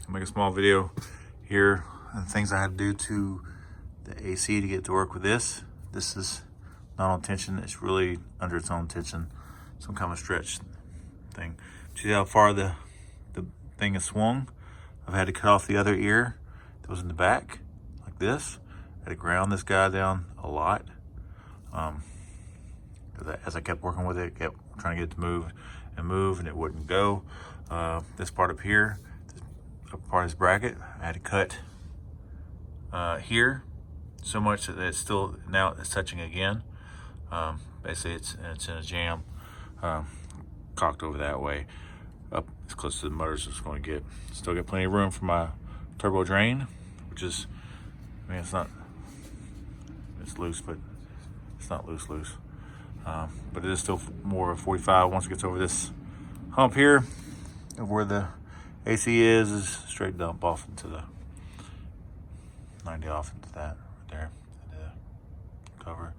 make a small video here and things I had to do to the AC to get it to work with this. This is not on tension. It's really under its own tension. Some kind of stretch thing. See how far the thing is swung? I've had to cut off the other ear that was in the back, like this. I had to ground this guy down a lot. As I kept working with it, kept trying to get it to move, and it wouldn't go. This part up here, part of this bracket, I had to cut here so much that it's still, now it's touching again. Basically it's in a jam, cocked over that way, up as close to the motor as it's going to get. Still got plenty of room for my turbo drain, which is, I mean, it's loose, but it's not loose. But it is still more of a 45. Once it gets over this hump here of where the AC is straight dump off into the 90 off into that right there, the cover.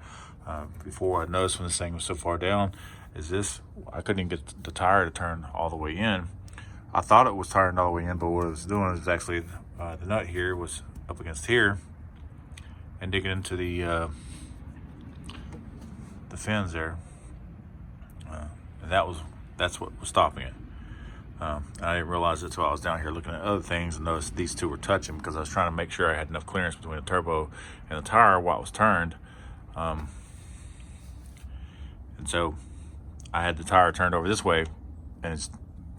Before I noticed when this thing was so far down is this, I couldn't even get the tire to turn all the way in. I thought it was turned all the way in, but what it was doing is actually the nut here was up against here and digging into the fins there, and that's what was stopping it. I didn't realize it until I was down here looking at other things and noticed these two were touching, because I was trying to make sure I had enough clearance between the turbo and the tire while it was turned. And so I had the tire turned over this way, and it's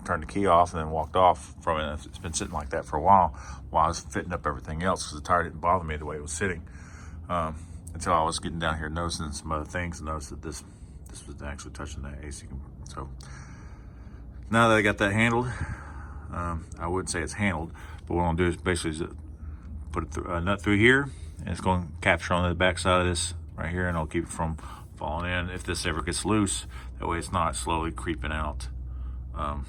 turned the key off and then walked off from it. It's been sitting like that for a while I was fitting up everything else, because the tire didn't bother me the way it was sitting. Until I was getting down here noticing some other things and noticed that this was actually touching the AC. So now that I got that handled, I wouldn't say it's handled, but what I'm gonna do is basically put it through, a nut through here, and it's going to capture on the back side of this right here, and I'll keep it from falling in if this ever gets loose. That way it's not slowly creeping out and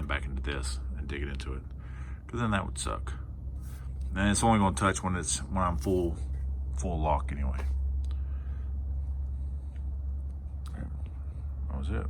back into this and digging into it, because then that would suck. And it's only going to touch when I'm full lock anyway. That was it.